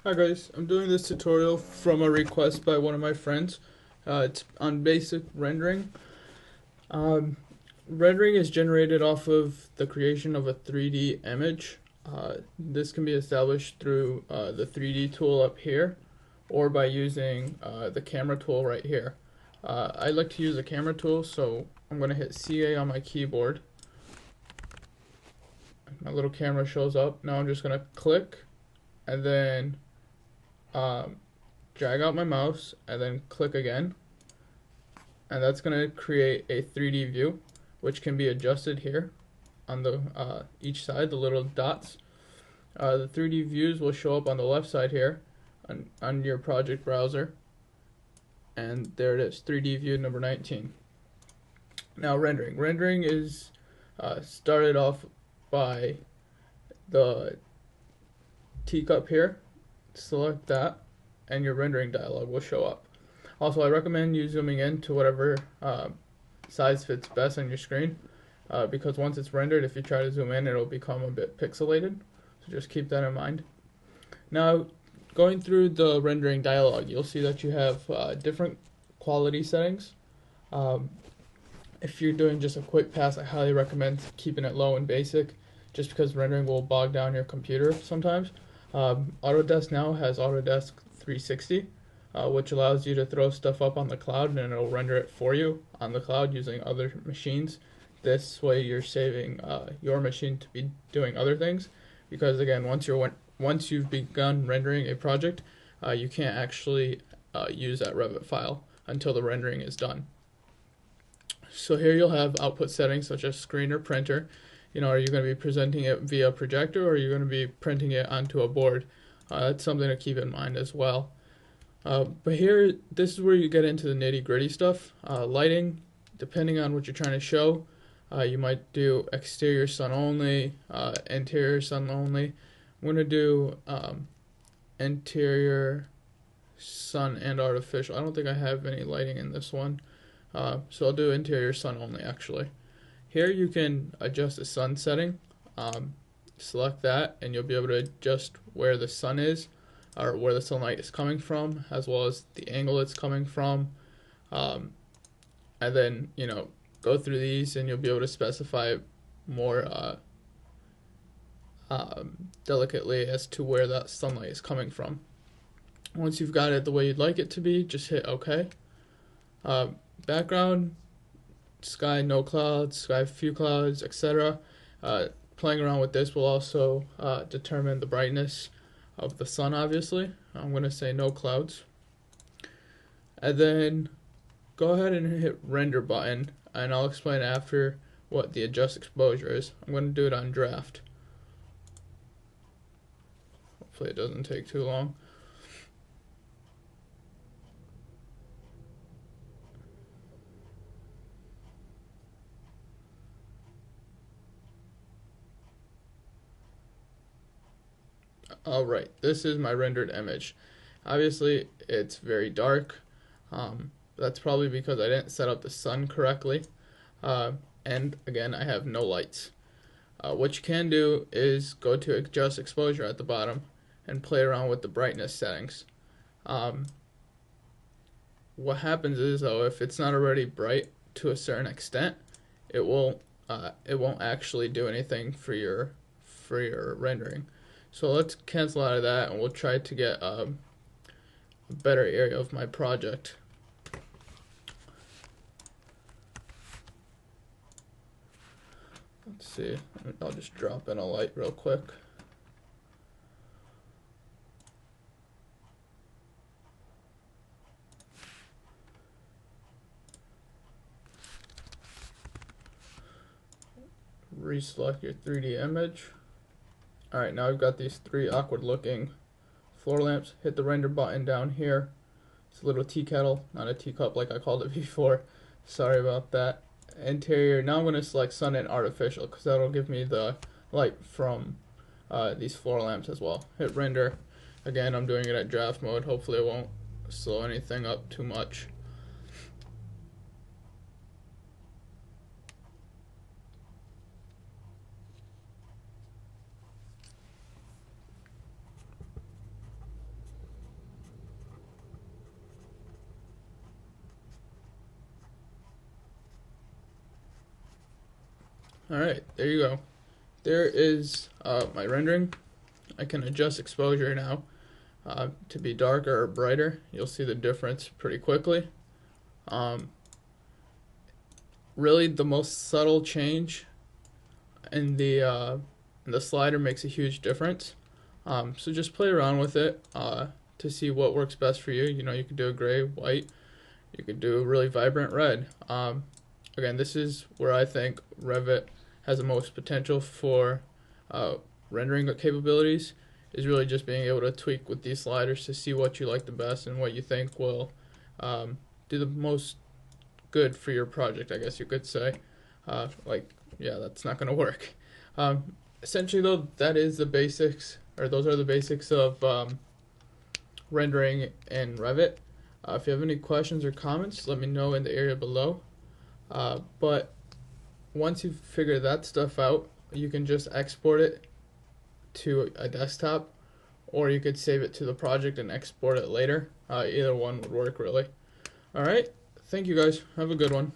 Hi guys, I'm doing this tutorial from a request by one of my friends. It's on basic rendering. Um, Rendering is generated off of the creation of a 3D image. This can be established through the 3D tool up here or by using the camera tool right here. I like to use the camera tool, so I'm going to hit CA on my keyboard. My little camera shows up. Now I'm just going to click and then um, drag out my mouse and then click again, and that's going to create a 3D view which can be adjusted here on the each side, the little dots. The 3D views will show up on the left side here on your project browser, and there it is, 3D view number 19. Now rendering is started off by the teacup here. Select that and your rendering dialog will show up. Also, I recommend you zooming in to whatever size fits best on your screen, because once it's rendered, if you try to zoom in, it'll become a bit pixelated. So just keep that in mind. Now, going through the rendering dialog, you'll see that you have different quality settings. If you're doing just a quick pass, I highly recommend keeping it low and basic, just because rendering will bog down your computer sometimes. Autodesk now has Autodesk 360, which allows you to throw stuff up on the cloud and it'll render it for you on the cloud using other machines. This way you're saving your machine to be doing other things, because again, once you've begun rendering a project, you can't actually use that Revit file until the rendering is done. So here you'll have output settings such as screen or printer. Are you going to be presenting it via projector, or are you going to be printing it onto a board? That's something to keep in mind as well. But here, this is where you get into the nitty-gritty stuff. Lighting, depending on what you're trying to show, you might do exterior sun only, interior sun only. I'm going to do interior sun and artificial. I don't think I have any lighting in this one, so I'll do interior sun only actually. Here you can adjust the sun setting. Select that and you'll be able to adjust where the sun is, or where the sunlight is coming from, as well as the angle it's coming from. And then go through these and you'll be able to specify more delicately as to where that sunlight is coming from. Once you've got it the way you'd like it to be, just hit OK. Background, sky no clouds, sky few clouds, etc. Playing around with this will also determine the brightness of the sun, obviously. I'm going to say no clouds. And then go ahead and hit render button, and I'll explain after what the adjust exposure is. I'm going to do it on draft. Hopefully it doesn't take too long. Alright, this is my rendered image. Obviously, it's very dark. That's probably because I didn't set up the sun correctly. And again, I have no lights. What you can do is go to adjust exposure at the bottom and play around with the brightness settings. What happens is, though, if it's not already bright to a certain extent, it won't actually do anything for your rendering. So let's cancel out of that and we'll try to get a better area of my project. Let's see, I'll just drop in a light real quick. Reselect your 3D image. Alright, now I've got these three awkward looking floor lamps. Hit the render button down here. It's a little tea kettle, not a teacup like I called it before. Sorry about that. Interior, now I'm going to select sun and artificial, because that'll give me the light from these floor lamps as well. Hit render. Again, I'm doing it at draft mode. Hopefully it won't slow anything up too much. Alright, there you go. There is my rendering. I can adjust exposure now to be darker or brighter. You'll see the difference pretty quickly. Really, the most subtle change in the slider makes a huge difference. So just play around with it to see what works best for you. You know, you could do a gray, white. You could do a really vibrant red. Again, this is where I think Revit has the most potential for rendering capabilities, is really just being able to tweak with these sliders to see what you like the best and what you think will do the most good for your project, I guess you could say. Yeah, that's not going to work. Essentially, though, that is the basics, or those are the basics of rendering in Revit. If you have any questions or comments, let me know in the area below. But once you figure that stuff out, you can just export it to a desktop, or you could save it to the project and export it later. Either one would work, really. Alright, thank you guys. Have a good one.